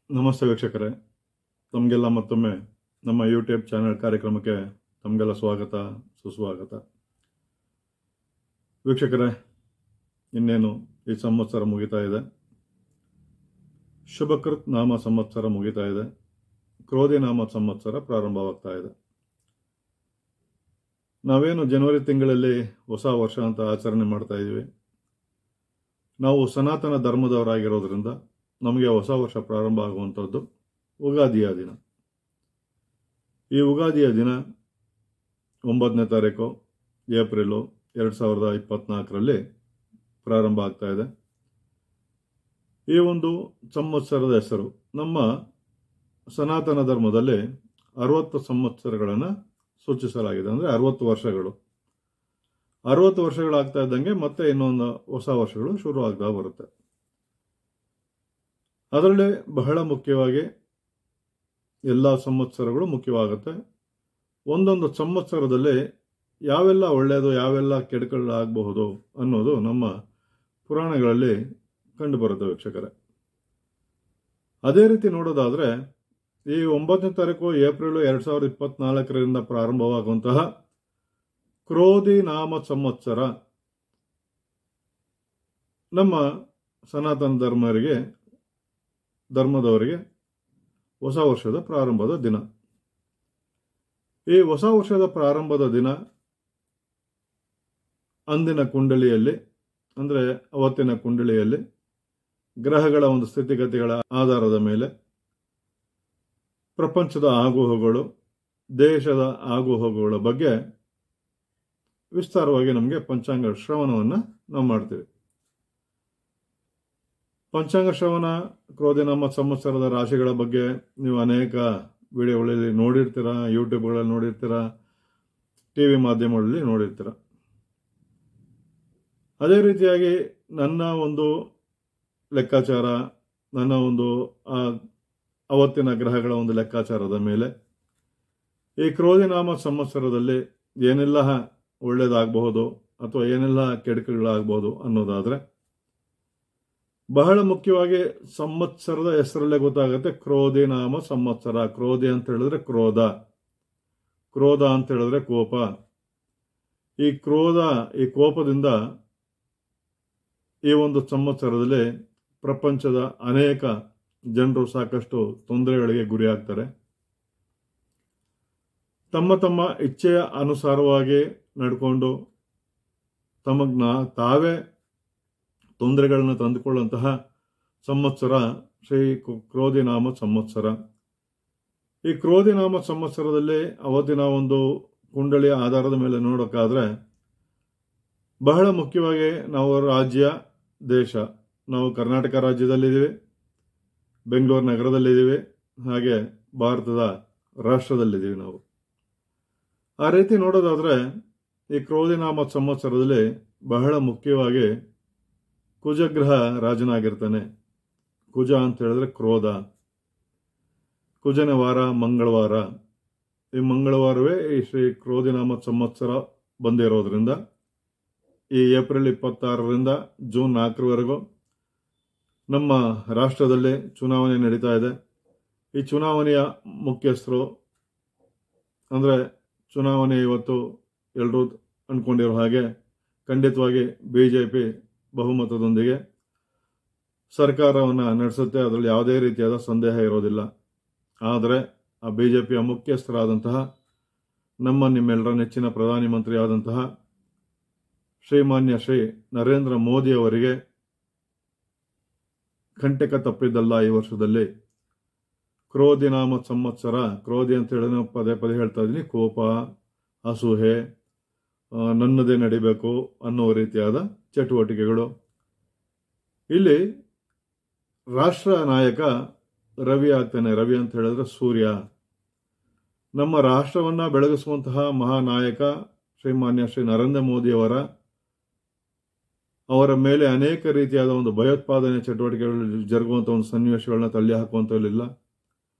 ನಮಸ್ತೆ ವೀಕ್ಷಕರೇ, ತಮಗೆಲ್ಲ ಮತ್ತೊಮ್ಮೆ ನಮ್ಮ ಯೂಟ್ಯೂಬ್ ಚಾನೆಲ್ ಕಾರ್ಯಕ್ರಮಕ್ಕೆ ತಮಗೆಲ್ಲ ಸ್ವಾಗತ ಸುಸ್ವಾಗತ. ವೀಕ್ಷಕರೇ, ಇನ್ನೇನು ಈ ಸಂವತ್ಸರ ಮುಗಿತಾ ಇದೆ. ಶುಭಕೃತ್ ನಾಮ ಸಂವತ್ಸರ ಮುಗಿತಾ ಇದೆ. ಕ್ರೋಧಿ ನಾಮ ಸಂವತ್ಸರ ಪ್ರಾರಂಭವಾಗ್ತಾ ಇದೆ. ನಾವೇನು ಜನವರಿ ತಿಂಗಳಲ್ಲಿ ಹೊಸ ವರ್ಷ ಅಂತ ಆಚರಣೆ ಮಾಡ್ತಾ ಇದ್ದೀವಿ. ನಾವು ಸನಾತನ ಧರ್ಮದವರಾಗಿರೋದ್ರಿಂದ ನಮಗೆ ಹೊಸ ವರ್ಷ ಪ್ರಾರಂಭ ಆಗುವಂಥದ್ದು ಉಗಾದಿಯ ದಿನ. ಈ ಉಗಾದಿಯ ದಿನ 9ನೇ ತಾರೀಕು ಏಪ್ರಿಲು 2024ರಲ್ಲಿ ಪ್ರಾರಂಭ ಆಗ್ತಾ ಇದೆ. ಈ ಒಂದು ಸಂವತ್ಸರದ ಹೆಸರು ನಮ್ಮ ಸನಾತನ ಧರ್ಮದಲ್ಲಿ 60 ಸಂವತ್ಸರಗಳನ್ನು ಸೂಚಿಸಲಾಗಿದೆ. ಅಂದರೆ 60 ವರ್ಷಗಳು. 60 ವರ್ಷಗಳಾಗ್ತಾ ಇದ್ದಂಗೆ ಮತ್ತೆ ಇನ್ನೊಂದು ಹೊಸ ವರ್ಷಗಳು ಶುರು ಆಗ್ತಾ ಬರುತ್ತೆ. ಅದರಲ್ಲೇ ಬಹಳ ಮುಖ್ಯವಾಗಿ ಎಲ್ಲ ಸಂವತ್ಸರಗಳು ಮುಖ್ಯವಾಗುತ್ತೆ. ಒಂದೊಂದು ಸಂವತ್ಸರದಲ್ಲಿ ಯಾವೆಲ್ಲ ಒಳ್ಳೆಯದು ಯಾವೆಲ್ಲ ಕೆಡುಕುಗಳಾಗಬಹುದು ಅನ್ನೋದು ನಮ್ಮ ಪುರಾಣಗಳಲ್ಲಿ ಕಂಡುಬರುತ್ತೆ ವೀಕ್ಷಕರೇ. ಅದೇ ರೀತಿ ನೋಡೋದಾದರೆ ಈ 9ನೇ ತಾರೀಕು ಏಪ್ರಿಲ್ 2024ರಿಂದ ಪ್ರಾರಂಭವಾಗುವಂತಹ ಕ್ರೋಧಿ ನಾಮ ಸಂವತ್ಸರ ನಮ್ಮ ಸನಾತನ ಧರ್ಮದವರಿಗೆ ಹೊಸ ವರ್ಷದ ಪ್ರಾರಂಭದ ದಿನ. ಈ ಹೊಸ ವರ್ಷದ ಪ್ರಾರಂಭದ ದಿನ ಅಂದಿನ ಕುಂಡಲಿಯಲ್ಲಿ, ಅಂದರೆ ಅವತ್ತಿನ ಕುಂಡಲಿಯಲ್ಲಿ ಗ್ರಹಗಳ ಒಂದು ಸ್ಥಿತಿಗತಿಗಳ ಆಧಾರದ ಮೇಲೆ ಪ್ರಪಂಚದ ಆಗುಹೋಗುಗಳು, ದೇಶದ ಆಗುಹೋಗುಗಳ ಬಗ್ಗೆ ವಿಸ್ತಾರವಾಗಿ ನಮಗೆ ಪಂಚಾಂಗ ಶ್ರವಣವನ್ನು ನಾವು ಮಾಡ್ತೀವಿ. ಪಂಚಾಂಗ ಶ್ರವಣ ಕ್ರೋಧಿನಾಮ ಸಂವತ್ಸರದ ರಾಶಿಗಳ ಬಗ್ಗೆ ನೀವು ಅನೇಕ ವಿಡಿಯೋಗಳಲ್ಲಿ ನೋಡಿರ್ತೀರ, ಯೂಟ್ಯೂಬ್ಗಳಲ್ಲಿ ನೋಡಿರ್ತೀರ, TV ಮಾಧ್ಯಮಗಳಲ್ಲಿ ನೋಡಿರ್ತೀರ. ಅದೇ ರೀತಿಯಾಗಿ ನನ್ನ ಒಂದು ಲೆಕ್ಕಾಚಾರ, ನನ್ನ ಒಂದು ಅವತ್ತಿನ ಗ್ರಹಗಳ ಒಂದು ಲೆಕ್ಕಾಚಾರದ ಮೇಲೆ ಈ ಕ್ರೋಧಿನಾಮ ಸಂವತ್ಸರದಲ್ಲಿ ಏನೆಲ್ಲ ಒಳ್ಳೆಯದಾಗಬಹುದು ಅಥವಾ ಏನೆಲ್ಲ ಕೆಡುಕುಗಳಾಗಬಹುದು ಅನ್ನೋದಾದರೆ, ಬಹಳ ಮುಖ್ಯವಾಗಿ ಸಂವತ್ಸರದ ಹೆಸರಲ್ಲೇ ಗೊತ್ತಾಗುತ್ತೆ ಕ್ರೋಧಿ ನಾಮ ಸಂವತ್ಸರ. ಕ್ರೋಧಿ ಅಂತ ಹೇಳಿದ್ರೆ ಕ್ರೋಧ, ಕ್ರೋಧ ಅಂತ ಹೇಳಿದ್ರೆ ಕೋಪ. ಈ ಕೋಪದಿಂದ ಈ ಒಂದು ಸಂವತ್ಸರದಲ್ಲಿ ಪ್ರಪಂಚದ ಅನೇಕ ಜನರು ಸಾಕಷ್ಟು ತೊಂದರೆಗಳಿಗೆ ಗುರಿಯಾಗ್ತಾರೆ. ತಮ್ಮ ತಮ್ಮ ಇಚ್ಛೆಯ ಅನುಸಾರವಾಗಿ ನಡ್ಕೊಂಡು ತಾವೇ ತೊಂದರೆಗಳನ್ನು ತಂದುಕೊಳ್ಳುವಂತಹ ಸಂವತ್ಸರ ಶ್ರೀ ಕ್ರೋಧಿನಾಮ ಸಂವತ್ಸರ. ಈ ಕ್ರೋಧಿನಾಮ ಸಂವತ್ಸರದಲ್ಲಿ ಅವತ್ತಿನ ಒಂದು ಕುಂಡಲಿಯ ಆಧಾರದ ಮೇಲೆ ನೋಡೋಕ್ಕಾದ್ರೆ ಬಹಳ ಮುಖ್ಯವಾಗಿ ನಾವು ರಾಜ್ಯ, ದೇಶ, ನಾವು ಕರ್ನಾಟಕ ರಾಜ್ಯದಲ್ಲಿದ್ದೀವಿ, ಬೆಂಗಳೂರು ನಗರದಲ್ಲಿದ್ದೀವಿ, ಹಾಗೆ ಭಾರತದ ರಾಷ್ಟ್ರದಲ್ಲಿದ್ದೀವಿ ನಾವು. ಆ ರೀತಿ ನೋಡೋದಾದ್ರೆ ಈ ಕ್ರೋಧಿನಾಮ ಸಂವತ್ಸರದಲ್ಲಿ ಬಹಳ ಮುಖ್ಯವಾಗಿ ಕುಜಗ್ರಹ ರಾಜನಾಗಿರ್ತಾನೆ. ಕುಜ ಅಂತ ಹೇಳಿದ್ರೆ ಕ್ರೋಧ. ಕುಜನ ವಾರ ಮಂಗಳವಾರ. ಈ ಮಂಗಳವಾರವೇ ಈ ಶ್ರೀ ಕ್ರೋಧಿನಾಮ ಸಂವತ್ಸರ ಬಂದಿರೋದ್ರಿಂದ ಈ ಏಪ್ರಿಲ್ 26ರಿಂದ ಜೂನ್ 4ರವರೆಗೂ ನಮ್ಮ ರಾಷ್ಟ್ರದಲ್ಲಿ ಚುನಾವಣೆ ನಡೀತಾ ಇದೆ. ಈ ಚುನಾವಣೆಯ ಮುಖ್ಯಸ್ಥರು ಅಂದರೆ ಚುನಾವಣೆ ಇವತ್ತು ಎಲ್ಲರೂ ಅಂದ್ಕೊಂಡಿರೋ ಹಾಗೆ ಖಂಡಿತವಾಗಿ BJP ಬಹುಮತದೊಂದಿಗೆ ಸರ್ಕಾರವನ್ನು ನಡೆಸುತ್ತೆ. ಅದರಲ್ಲಿ ಯಾವುದೇ ರೀತಿಯಾದ ಸಂದೇಹ ಇರೋದಿಲ್ಲ. ಆದರೆ ಆ BJPಯ ಮುಖ್ಯಸ್ಥರಾದಂತಹ ನಿಮ್ಮೆಲ್ಲರ ನೆಚ್ಚಿನ ಪ್ರಧಾನಿ ಮಂತ್ರಿ ಆದಂತಹ ಶ್ರೀಮಾನ್ಯ ಶ್ರೀ ನರೇಂದ್ರ ಮೋದಿ ಅವರಿಗೆ ಕಂಟಕ ತಪ್ಪಿದ್ದಲ್ಲ ಈ ವರ್ಷದಲ್ಲಿ. ಕ್ರೋಧಿನಾಮ ಸಂವತ್ಸರ, ಕ್ರೋಧಿ ಅಂತ ಹೇಳಿ ಪದೇ ಪದೇ ಹೇಳ್ತಾ ಇದ್ದೀನಿ, ಕೋಪ, ಅಸೂಹೆ, ನನ್ನದೇ ನಡಿಬೇಕು ಅನ್ನೋ ರೀತಿಯಾದ ಚಟುವಟಿಕೆಗಳು. ಇಲ್ಲಿ ರಾಷ್ಟ್ರ ನಾಯಕ ರವಿ ಆಗ್ತಾನೆ. ರವಿ ಅಂತ ಹೇಳಿದ್ರೆ ಸೂರ್ಯ. ನಮ್ಮ ರಾಷ್ಟ್ರವನ್ನ ಬೆಳಗಿಸುವಂತಹ ಮಹಾನಾಯಕ ಶ್ರೀಮಾನ್ಯ ಶ್ರೀ ನರೇಂದ್ರ ಮೋದಿ ಅವರ ಮೇಲೆ ಅನೇಕ ರೀತಿಯಾದ ಒಂದು ಭಯೋತ್ಪಾದನೆ ಚಟುವಟಿಕೆಗಳು ಜರುಗುವಂಥ ಒಂದು ಸನ್ನಿವೇಶಗಳನ್ನ ತಳ್ಳಿ ಹಾಕುವಂಥಲ್ಲಿಲ್ಲ.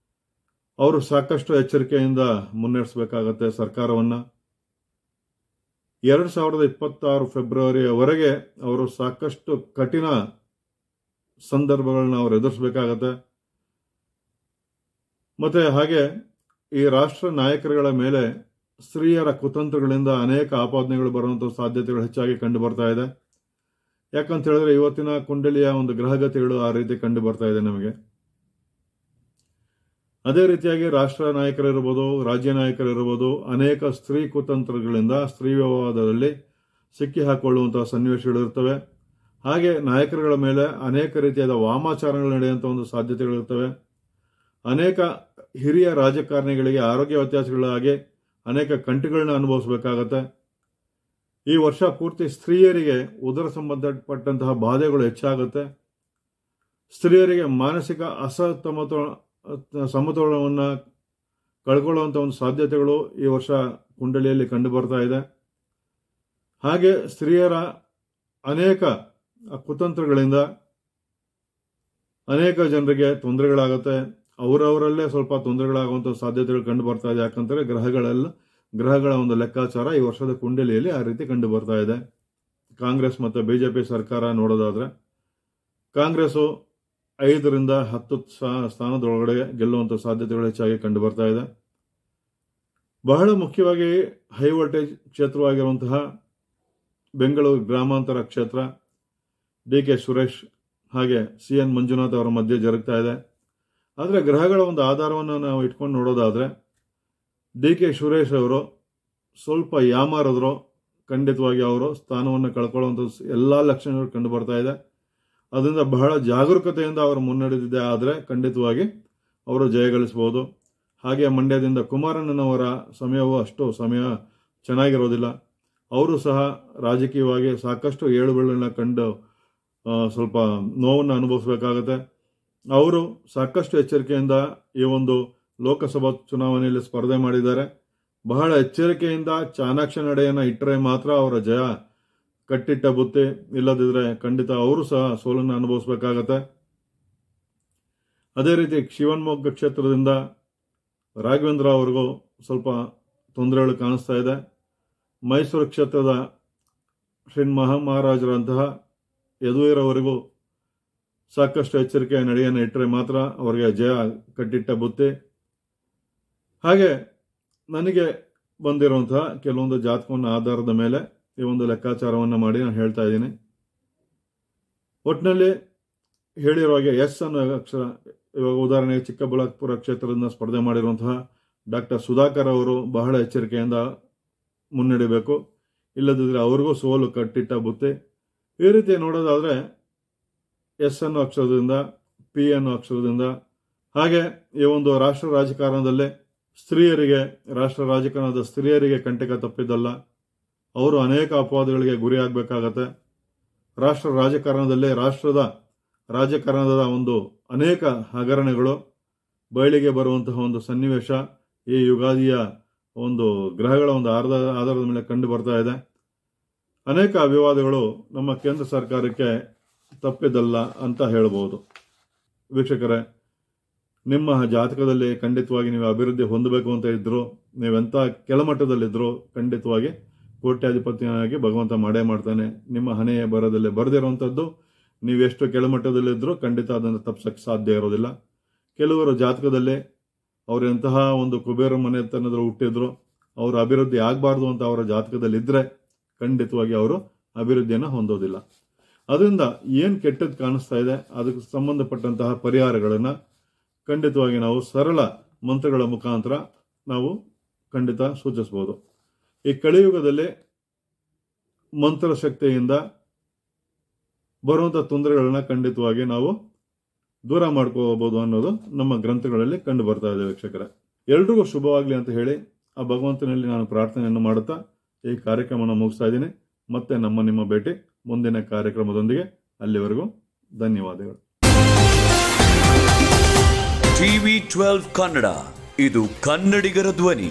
ಅವರು ಸಾಕಷ್ಟು ಎಚ್ಚರಿಕೆಯಿಂದ ಮುನ್ನಡೆಸಬೇಕಾಗತ್ತೆ ಸರ್ಕಾರವನ್ನ. 2026 ಫೆಬ್ರವರಿಯವರೆಗೆ ಅವರು ಸಾಕಷ್ಟು ಕಠಿಣ ಸಂದರ್ಭಗಳನ್ನ ಅವರು ಎದುರಿಸಬೇಕಾಗತ್ತೆ. ಮತ್ತೆ ಹಾಗೆ ಈ ರಾಷ್ಟ್ರ ನಾಯಕರುಗಳ ಮೇಲೆ ಸ್ತ್ರೀಯರ ಕುತಂತ್ರಗಳಿಂದ ಅನೇಕ ಆಪಾದನೆಗಳು ಬರುವಂಥ ಸಾಧ್ಯತೆಗಳು ಹೆಚ್ಚಾಗಿ ಕಂಡು ಬರ್ತಾ ಇದೆ. ಯಾಕಂತ ಹೇಳಿದ್ರೆ ಇವತ್ತಿನ ಕುಂಡಲಿಯ ಒಂದು ಗ್ರಹಗತಿಗಳು ಆ ರೀತಿ ಕಂಡು ಬರ್ತಾ ಇದೆ ನಮಗೆ. ಅದೇ ರೀತಿಯಾಗಿ ರಾಷ್ಟ್ರ ನಾಯಕರಿರ್ಬೋದು, ರಾಜ್ಯ ನಾಯಕರಿರ್ಬೋದು, ಅನೇಕ ಸ್ತ್ರೀ ಕುತಂತ್ರಗಳಿಂದ ಸ್ತ್ರೀ ವ್ಯವಹಾರದಲ್ಲಿ ಸಿಕ್ಕಿ ಹಾಕೊಳ್ಳುವಂತಹ ಸನ್ನಿವೇಶಗಳು ಇರ್ತವೆ. ಹಾಗೆ ನಾಯಕರುಗಳ ಮೇಲೆ ಅನೇಕ ರೀತಿಯಾದ ವಾಮಾಚಾರಗಳು ನಡೆಯುವಂಥ ಒಂದು ಸಾಧ್ಯತೆಗಳಿರ್ತವೆ. ಅನೇಕ ಹಿರಿಯ ರಾಜಕಾರಣಿಗಳಿಗೆ ಆರೋಗ್ಯ ವ್ಯತ್ಯಾಸಗಳಾಗಿ ಅನೇಕ ಕಂಟುಗಳನ್ನ ಅನುಭವಿಸಬೇಕಾಗತ್ತೆ. ಈ ವರ್ಷ ಪೂರ್ತಿ ಸ್ತ್ರೀಯರಿಗೆ ಉದರ ಸಂಬಂಧಪಟ್ಟಂತಹ ಬಾಧೆಗಳು ಹೆಚ್ಚಾಗುತ್ತೆ. ಸ್ತ್ರೀಯರಿಗೆ ಮಾನಸಿಕ ಸಮತೋಲನವನ್ನು ಕಳ್ಕೊಳ್ಳುವಂಥ ಒಂದು ಸಾಧ್ಯತೆಗಳು ಈ ವರ್ಷ ಕುಂಡಲಿಯಲ್ಲಿ ಕಂಡು ಬರ್ತಾ ಇದೆ. ಹಾಗೆ ಸ್ತ್ರೀಯರ ಅನೇಕ ಕುತಂತ್ರಗಳಿಂದ ಅನೇಕ ಜನರಿಗೆ ತೊಂದರೆಗಳಾಗುತ್ತೆ. ಅವರವರಲ್ಲೇ ಸ್ವಲ್ಪ ತೊಂದರೆಗಳಾಗುವಂಥ ಸಾಧ್ಯತೆಗಳು ಕಂಡು ಬರ್ತಾ ಇದೆ. ಯಾಕಂದರೆ ಗ್ರಹಗಳ ಒಂದು ಲೆಕ್ಕಾಚಾರ ಈ ವರ್ಷದ ಕುಂಡಲಿಯಲ್ಲಿ ಆ ರೀತಿ ಕಂಡು ಬರ್ತಾ ಇದೆ. ಕಾಂಗ್ರೆಸ್ ಮತ್ತು ಬಿಜೆಪಿ ಸರ್ಕಾರ ನೋಡೋದಾದ್ರೆ ಕಾಂಗ್ರೆಸ್ಸು 5 ರಿಂದ 10 ಸ್ಥಾನದೊಳಗಡೆ ಗೆಲ್ಲುವಂಥ ಸಾಧ್ಯತೆಗಳು ಹೆಚ್ಚಾಗಿ ಕಂಡು ಬರ್ತಾ ಇದೆ. ಬಹಳ ಮುಖ್ಯವಾಗಿ ಹೈ ವೋಲ್ಟೇಜ್ ಕ್ಷೇತ್ರವಾಗಿರುವಂತಹ ಬೆಂಗಳೂರು ಗ್ರಾಮಾಂತರ ಕ್ಷೇತ್ರ ಡಿ.ಕೆ. ಸುರೇಶ್ ಹಾಗೆ CN ಮಂಜುನಾಥ್ ಅವರ ಮಧ್ಯೆ ಜರುಗ್ತಾ ಇದೆ. ಆದರೆ ಗ್ರಹಗಳ ಒಂದು ಆಧಾರವನ್ನು ನಾವು ಇಟ್ಕೊಂಡು ನೋಡೋದಾದ್ರೆ ಡಿ.ಕೆ. ಸುರೇಶ್ ಅವರು ಸ್ವಲ್ಪ ಯಾಮಾರಿದ್ರು ಖಂಡಿತವಾಗಿ ಅವರು ಸ್ಥಾನವನ್ನು ಕಳ್ಕೊಳ್ಳುವಂಥ ಎಲ್ಲ ಲಕ್ಷಣಗಳು ಕಂಡು ಬರ್ತಾ ಇದೆ. ಅದರಿಂದ ಬಹಳ ಜಾಗರೂಕತೆಯಿಂದ ಅವರು ಮುನ್ನಡೆದಿದೆ. ಆದರೆ ಖಂಡಿತವಾಗಿ ಅವರು ಜಯಗಳಿಸಬಹುದು. ಹಾಗೆ ಮಂಡ್ಯದಿಂದ ಕುಮಾರಣ್ಣನವರ ಸಮಯವೂ ಅಷ್ಟು ಸಮಯ ಚೆನ್ನಾಗಿರೋದಿಲ್ಲ. ಅವರು ಸಹ ರಾಜಕೀಯವಾಗಿ ಸಾಕಷ್ಟು ಏಳುಬೀಳನ್ನ ಕಂಡು ಸ್ವಲ್ಪ ನೋವನ್ನು ಅನುಭವಿಸಬೇಕಾಗತ್ತೆ. ಅವರು ಸಾಕಷ್ಟು ಎಚ್ಚರಿಕೆಯಿಂದ ಈ ಒಂದು ಲೋಕಸಭಾ ಚುನಾವಣೆಯಲ್ಲಿ ಸ್ಪರ್ಧೆ ಮಾಡಿದ್ದಾರೆ. ಬಹಳ ಎಚ್ಚರಿಕೆಯಿಂದ ಚಾಣಾಕ್ಷ ನಡೆಯನ್ನು ಇಟ್ಟರೆ ಮಾತ್ರ ಅವರ ಜಯ ಕಟ್ಟಿಟ್ಟ ಬುತ್ತಿ, ಇಲ್ಲದಿದ್ರೆ ಖಂಡಿತ ಅವರು ಸಹ ಸೋಲನ್ನು ಅನುಭವಿಸಬೇಕಾಗತ್ತೆ. ಅದೇ ರೀತಿ ಶಿವಮೊಗ್ಗ ಕ್ಷೇತ್ರದಿಂದ ರಾಘವೇಂದ್ರ ಅವರಿಗೂ ಸ್ವಲ್ಪ ತೊಂದರೆಗಳು ಕಾಣಿಸ್ತಾ ಇದೆ. ಮೈಸೂರು ಕ್ಷೇತ್ರದ ಶ್ರೀ ಮಹಾಮಹಾರಾಜರಂತಹ ಯದುವೀರವರಿಗೂ ಸಾಕಷ್ಟು ಎಚ್ಚರಿಕೆಯ ನಡೆಯನ್ನು ಇಟ್ಟರೆ ಮಾತ್ರ ಅವರಿಗೆ ಜಯ ಕಟ್ಟಿಟ್ಟ ಬುತ್ತಿ. ಹಾಗೆ ನನಗೆ ಬಂದಿರುವಂತಹ ಕೆಲವೊಂದು ಜಾತಕವನ್ನು ಆಧಾರದ ಮೇಲೆ ಈ ಒಂದು ಲೆಕ್ಕಾಚಾರವನ್ನು ಮಾಡಿ ನಾನು ಹೇಳ್ತಾ ಇದ್ದೀನಿ. ಒಟ್ಟಿನಲ್ಲಿ ಹೇಳಿರೋ ಹಾಗೆ ಎಸ್ ಅನ್ನೋ ಅಕ್ಷರ, ಇವಾಗ ಉದಾಹರಣೆಗೆ ಚಿಕ್ಕಬಳ್ಳಾಪುರ ಕ್ಷೇತ್ರದಿಂದ ಸ್ಪರ್ಧೆ ಮಾಡಿರುವಂತಹ ಡಾಕ್ಟರ್ ಸುಧಾಕರ್ ಅವರು ಬಹಳ ಎಚ್ಚರಿಕೆಯಿಂದ ಮುನ್ನಡೆಯಬೇಕು. ಇಲ್ಲದಿದ್ದರೆ ಅವ್ರಿಗೂ ಸೋಲು ಕಟ್ಟಿಟ್ಟ ಬುತ್ತಿ. ಈ ರೀತಿ ನೋಡೋದಾದ್ರೆ ಎಸ್ ಅನ್ನೋ ಅಕ್ಷರದಿಂದ, ಪಿ ಅನ್ನೋ ಅಕ್ಷರದಿಂದ, ಹಾಗೆ ಈ ಒಂದು ರಾಷ್ಟ್ರ ರಾಜಕಾರಣದಲ್ಲೇ ರಾಷ್ಟ್ರ ರಾಜಕಾರಣದ ಸ್ತ್ರೀಯರಿಗೆ ಕಂಟಕ ತಪ್ಪಿದ್ದಲ್ಲ. ಅವರು ಅನೇಕ ಅಪವಾದಗಳಿಗೆ ಗುರಿಯಾಗಬೇಕಾಗತ್ತೆ. ರಾಷ್ಟ್ರ ರಾಜಕಾರಣದಲ್ಲೇ ರಾಜಕಾರಣದ ಒಂದು ಅನೇಕ ಹಗರಣಗಳು ಬಯಲಿಗೆ ಬರುವಂತಹ ಒಂದು ಸನ್ನಿವೇಶ ಈ ಯುಗಾದಿಯ ಒಂದು ಗ್ರಹಗಳ ಒಂದು ಆಧಾರದ ಮೇಲೆ ಕಂಡು ಬರ್ತಾ ಇದೆ. ಅನೇಕ ವಿವಾದಗಳು ನಮ್ಮ ಕೇಂದ್ರ ಸರ್ಕಾರಕ್ಕೆ ತಪ್ಪಿದ್ದಲ್ಲ ಅಂತ ಹೇಳ್ಬೋದು. ವೀಕ್ಷಕರೇ, ನಿಮ್ಮ ಜಾತಕದಲ್ಲಿ ಖಂಡಿತವಾಗಿ ನೀವು ಅಭಿವೃದ್ಧಿ ಹೊಂದಬೇಕು ಅಂತ ಇದ್ರು, ನೀವೆಂಥ ಕೆಳಮಟ್ಟದಲ್ಲಿದ್ರು ಖಂಡಿತವಾಗಿ ಕೋಟ್ಯಾಧಿಪತಿಯಾಗಿ ಭಗವಂತ ಮಾಡೇ ಮಾಡ್ತಾನೆ. ನಿಮ್ಮ ಹಣೆಯ ಬರದಲ್ಲಿ ಬರೆದಿರುವಂಥದ್ದು ನೀವೆಷ್ಟು ಕೆಳಮಟ್ಟದಲ್ಲಿದ್ದರೂ ಖಂಡಿತ ಅದನ್ನು ತಪ್ಪಿಸಕ್ಕೆ ಸಾಧ್ಯ ಇರೋದಿಲ್ಲ. ಕೆಲವರು ಜಾತಕದಲ್ಲಿ ಅವರು ಎಂತಹ ಒಂದು ಕುಬೇರ ಮನೆತನದಲ್ಲಿ ಹುಟ್ಟಿದ್ರು, ಅವರು ಅಭಿವೃದ್ಧಿ ಆಗಬಾರ್ದು ಅಂತ ಅವರ ಜಾತಕದಲ್ಲಿ ಇದ್ರೆ ಖಂಡಿತವಾಗಿ ಅವರು ಅಭಿವೃದ್ಧಿಯನ್ನು ಹೊಂದೋದಿಲ್ಲ. ಅದರಿಂದ ಏನು ಕೆಟ್ಟದ್ದು ಕಾಣಿಸ್ತಾ ಇದೆ ಅದಕ್ಕೆ ಸಂಬಂಧಪಟ್ಟಂತಹ ಪರಿಹಾರಗಳನ್ನು ಖಂಡಿತವಾಗಿ ನಾವು ಸರಳ ಮಂತ್ರಗಳ ಮುಖಾಂತರ ನಾವು ಖಂಡಿತ ಸೂಚಿಸಬಹುದು. ಈ ಕಲಿಯುಗದಲ್ಲಿ ಮಂತ್ರ ಶಕ್ತಿಯಿಂದ ಬರುವಂಥ ತೊಂದರೆಗಳನ್ನ ಖಂಡಿತವಾಗಿ ನಾವು ದೂರ ಮಾಡ್ಕೋಬಹುದು ಅನ್ನೋದು ನಮ್ಮ ಗ್ರಂಥಗಳಲ್ಲಿ ಕಂಡು ಬರ್ತಾ ಇದೆ. ವೀಕ್ಷಕರೇ, ಎಲ್ರಿಗೂ ಶುಭವಾಗಲಿ ಅಂತ ಹೇಳಿ ಆ ಭಗವಂತನಲ್ಲಿ ನಾನು ಪ್ರಾರ್ಥನೆಯನ್ನು ಮಾಡುತ್ತಾ ಈ ಕಾರ್ಯಕ್ರಮವನ್ನು ಮುಗಿಸ್ತಾ ಇದ್ದೀನಿ. ಮತ್ತೆ ನಿಮ್ಮ ಭೇಟಿ ಮುಂದಿನ ಕಾರ್ಯಕ್ರಮದೊಂದಿಗೆ. ಅಲ್ಲಿವರೆಗೂ ಧನ್ಯವಾದಗಳು. TV12 ಕನ್ನಡ, ಇದು ಕನ್ನಡಿಗರ ಧ್ವನಿ.